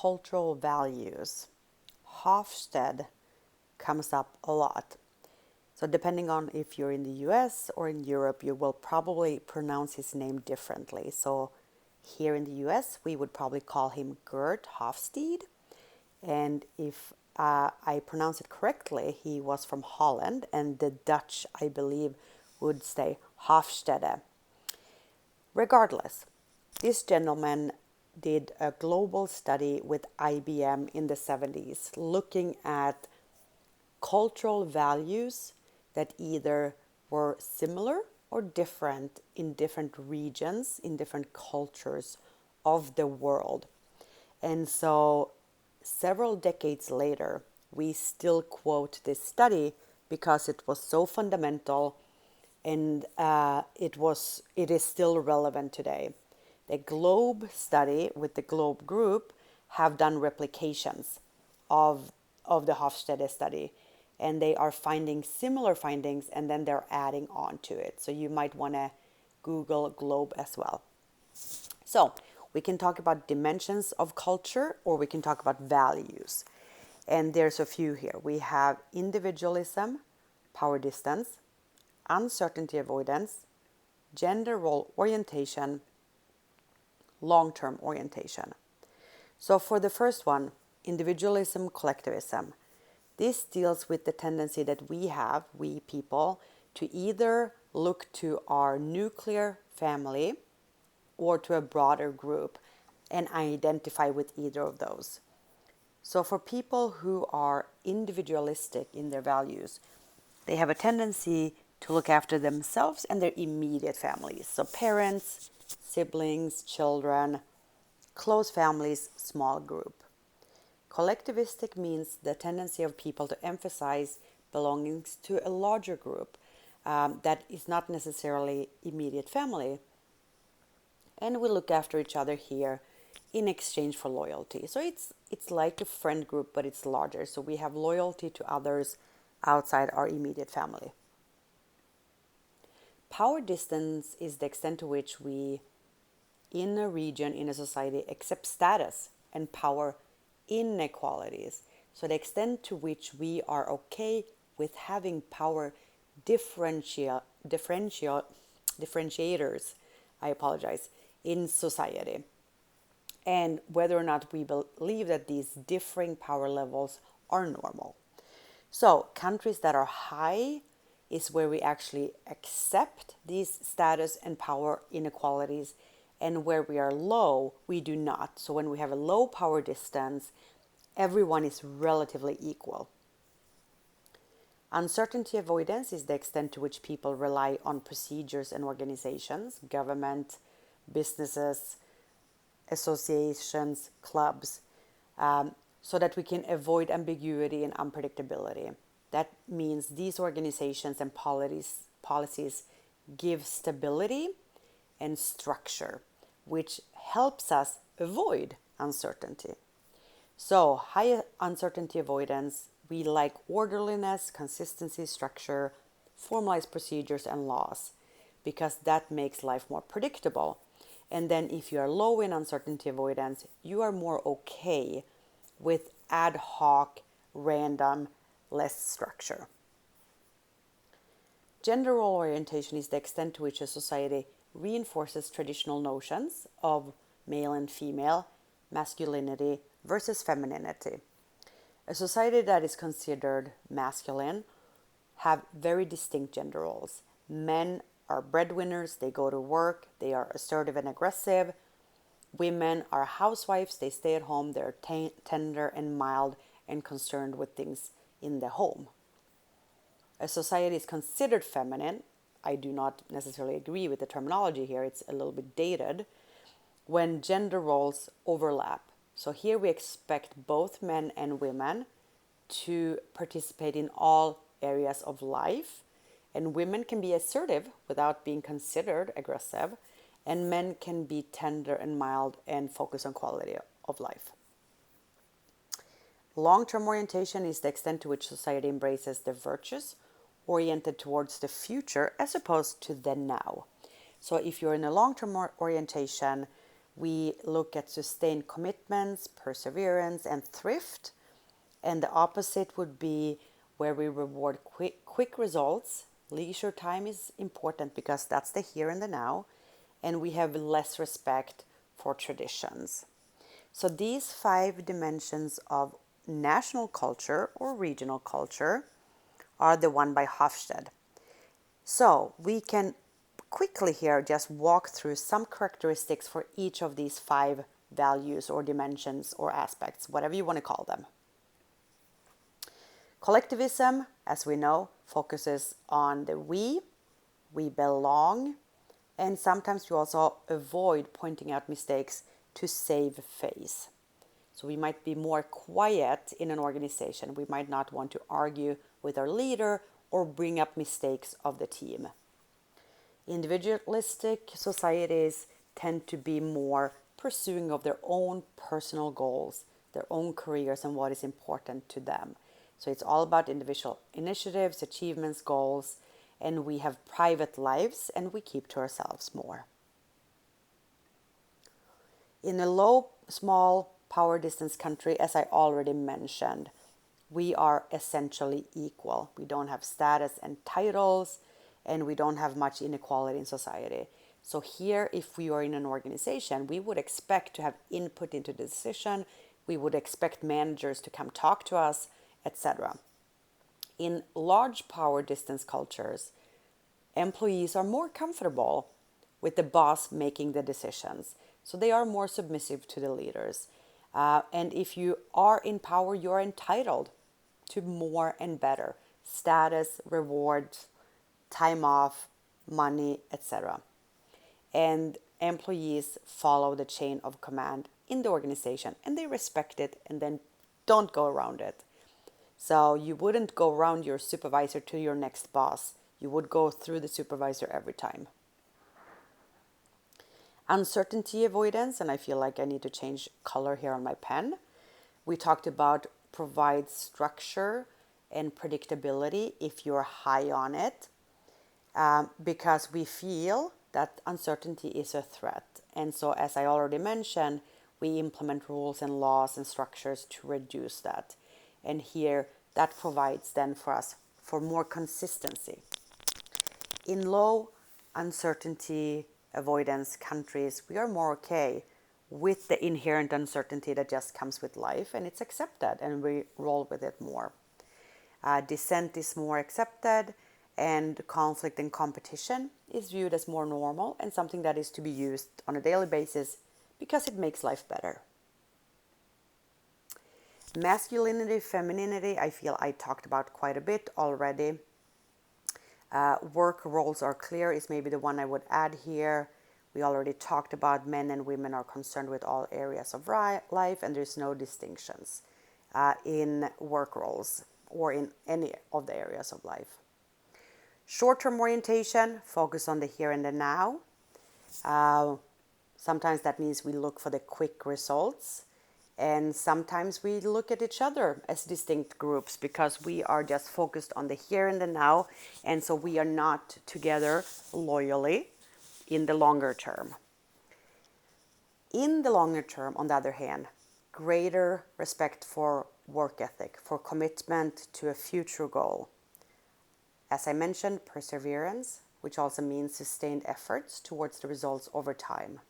cultural values. Hofstede comes up a lot. So depending on if you're in the US or in Europe, you will probably pronounce his name differently. So here in the US, we would probably call him Gert Hofstede. And if I pronounce it correctly, he was from Holland, and the Dutch, I believe, would say Hofstede. Regardless, this gentleman did a global study with IBM in the 70s, looking at cultural values that either were similar or different in different regions, in different cultures of the world. And so several decades later, we still quote this study because it was so fundamental, and it is still relevant today. The Globe study with the Globe group have done replications of the Hofstede study, and they are finding similar findings, and then they're adding on to it. So you might want to Google Globe as well. So we can talk about dimensions of culture, or we can talk about values. And there's a few here. We have individualism, power distance, uncertainty avoidance, gender role orientation, long-term orientation. So for the first one, individualism, collectivism, this deals with the tendency that we have, we people, to either look to our nuclear family or to a broader group and identify with either of those. So for people who are individualistic in their values, they have a tendency to look after themselves and their immediate families. So parents, siblings, children, close families, small group. Collectivistic means the tendency of people to emphasize belongings to a larger group that is not necessarily immediate family. And we look after each other here in exchange for loyalty. So it's like a friend group, but it's larger. So we have loyalty to others outside our immediate family. Power distance is the extent to which we, in a region, in a society, accept status and power inequalities. So the extent to which we are okay with having power differentiators, I apologize, in society. And whether or not we believe that these differing power levels are normal. So countries that are high is where we actually accept these status and power inequalities, and where we are low, we do not. So when we have a low power distance, everyone is relatively equal. Uncertainty avoidance is the extent to which people rely on procedures and organizations, government, businesses, associations, clubs, so that we can avoid ambiguity and unpredictability. That means these organizations and policies give stability and structure, which helps us avoid uncertainty. So high uncertainty avoidance, we like orderliness, consistency, structure, formalized procedures and laws, because that makes life more predictable. And then if you are low in uncertainty avoidance, you are more okay with ad hoc, random, less structure. Gender role orientation is the extent to which a society reinforces traditional notions of male and female, masculinity versus femininity. A society that is considered masculine have very distinct gender roles. Men are breadwinners, they go to work, they are assertive and aggressive. Women are housewives, they stay at home, they're tender and mild and concerned with things in the home. A society is considered feminine. I do not necessarily agree with the terminology here, it's a little bit dated, when gender roles overlap. So here we expect both men and women to participate in all areas of life, and women can be assertive without being considered aggressive, and men can be tender and mild and focus on quality of life. Long-term orientation is the extent to which society embraces the virtues oriented towards the future as opposed to the now. So if you're in a long-term orientation, we look at sustained commitments, perseverance, and thrift. And the opposite would be where we reward quick results. Leisure time is important because that's the here and the now. And we have less respect for traditions. So these 5 dimensions of national culture or regional culture are the one by Hofstede. So we can quickly here just walk through some characteristics for each of these 5 values or dimensions or aspects, whatever you want to call them. Collectivism, as we know, focuses on the we belong, and sometimes we also avoid pointing out mistakes to save face. So we might be more quiet in an organization. We might not want to argue with our leader or bring up mistakes of the team. Individualistic societies tend to be more pursuing of their own personal goals, their own careers, and what is important to them. So it's all about individual initiatives, achievements, goals, and we have private lives and we keep to ourselves more. In a low, small power distance country, as I already mentioned, we are essentially equal. We don't have status and titles, and we don't have much inequality in society. So here, if we are in an organization, we would expect to have input into the decision. We would expect managers to come talk to us, etc. In large power distance cultures, employees are more comfortable with the boss making the decisions. So they are more submissive to the leaders. And if you are in power, you're entitled to more and better status, rewards, time off, money, etc. And employees follow the chain of command in the organization and they respect it and then don't go around it. So you wouldn't go around your supervisor to your next boss. You would go through the supervisor every time. Uncertainty avoidance, and I feel like I need to change color here on my pen. We talked about provide structure and predictability if you're high on it, because we feel that uncertainty is a threat. And so, as I already mentioned, we implement rules and laws and structures to reduce that. And here, that provides then for us for more consistency. In low uncertainty avoidance countries, we are more okay with the inherent uncertainty that just comes with life, and it's accepted and we roll with it more. Dissent is more accepted, and conflict and competition is viewed as more normal and something that is to be used on a daily basis because it makes life better. Masculinity, femininity, I feel I talked about quite a bit already. Work roles are clear is maybe the one I would add here. We already talked about men and women are concerned with all areas of life, and there's no distinctions in work roles or in any of the areas of life. Short-term orientation, focus on the here and the now. Sometimes that means we look for the quick results. And sometimes we look at each other as distinct groups because we are just focused on the here and the now. And so we are not together loyally in the longer term. In the longer term, on the other hand, greater respect for work ethic, for commitment to a future goal. As I mentioned, perseverance, which also means sustained efforts towards the results over time.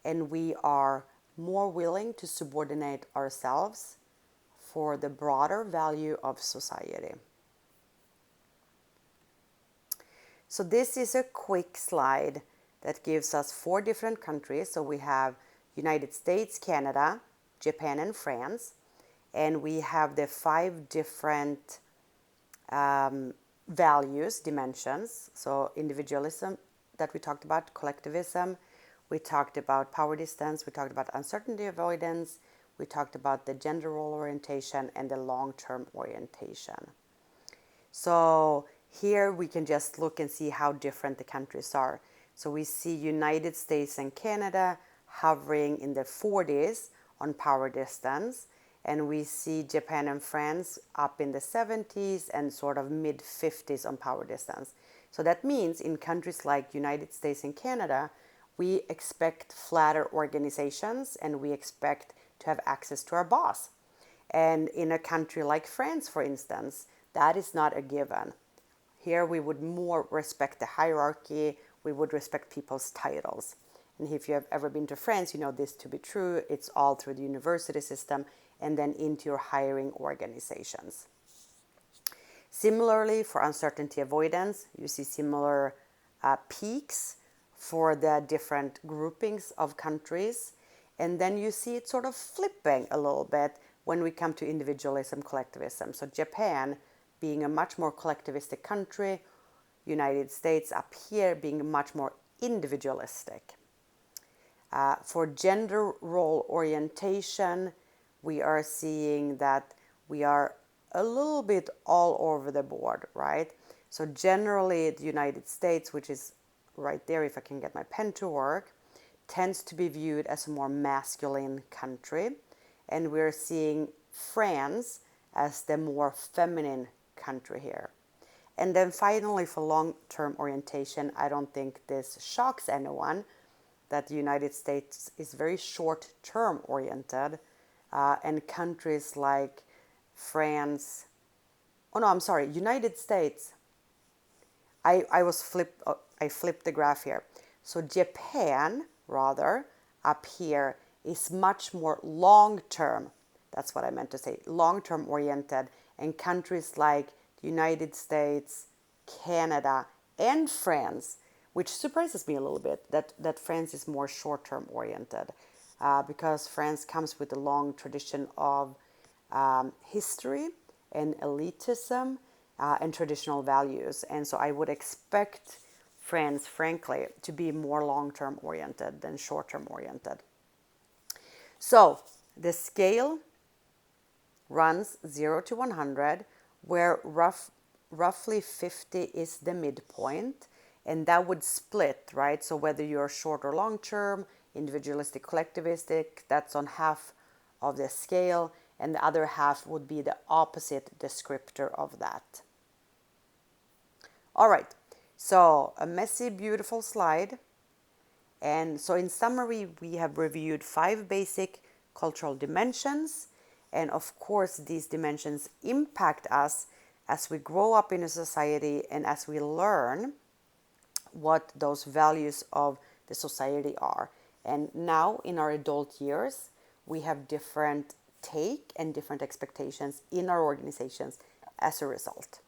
And we are more willing to subordinate ourselves for the broader value of society. So this is a quick slide that gives us 4 different countries. So we have United States, Canada, Japan, and France. And we have the 5 different values, dimensions. So individualism that we talked about, collectivism. We talked about power distance, we talked about uncertainty avoidance, we talked about the gender role orientation and the long-term orientation. So here we can just look and see how different the countries are. So we see United States and Canada hovering in the 40s on power distance, and we see Japan and France up in the 70s and sort of mid-50s on power distance. So that means in countries like United States and Canada, We expect flatter organizations, and we expect to have access to our boss. And in a country like France, for instance, that is not a given. Here we would more respect the hierarchy, we would respect people's titles. And if you have ever been to France, you know this to be true. It's all through the university system and then into your hiring organizations. Similarly, for uncertainty avoidance, you see similar peaks for the different groupings of countries. And then you see it sort of flipping a little bit when we come to individualism, collectivism. So Japan being a much more collectivistic country, United States up here being much more individualistic. For gender role orientation, we are seeing that we are a little bit all over the board, right? So generally the United States, which is right there, if I can get my pen to work, tends to be viewed as a more masculine country. And we're seeing France as the more feminine country here. And then finally, for long-term orientation, I don't think this shocks anyone that the United States is very short-term oriented, and countries like France, oh no, I'm sorry, United States, I flipped the graph here. So Japan, rather, up here is much more long-term, that's what I meant to say, long-term oriented, and countries like the United States, Canada, and France, which surprises me a little bit, that France is more short-term oriented, because France comes with a long tradition of history and elitism and traditional values. And so I would expect France, frankly, to be more long-term oriented than short-term oriented. So the scale runs 0 to 100, where roughly 50 is the midpoint, and that would split, right? So whether you're short or long-term, individualistic, collectivistic, that's on half of the scale, and the other half would be the opposite descriptor of that. All right, so a messy, beautiful slide. And so in summary, we have reviewed 5 basic cultural dimensions. And of course, these dimensions impact us as we grow up in a society and as we learn what those values of the society are. And now in our adult years, we have different take and different expectations in our organizations as a result.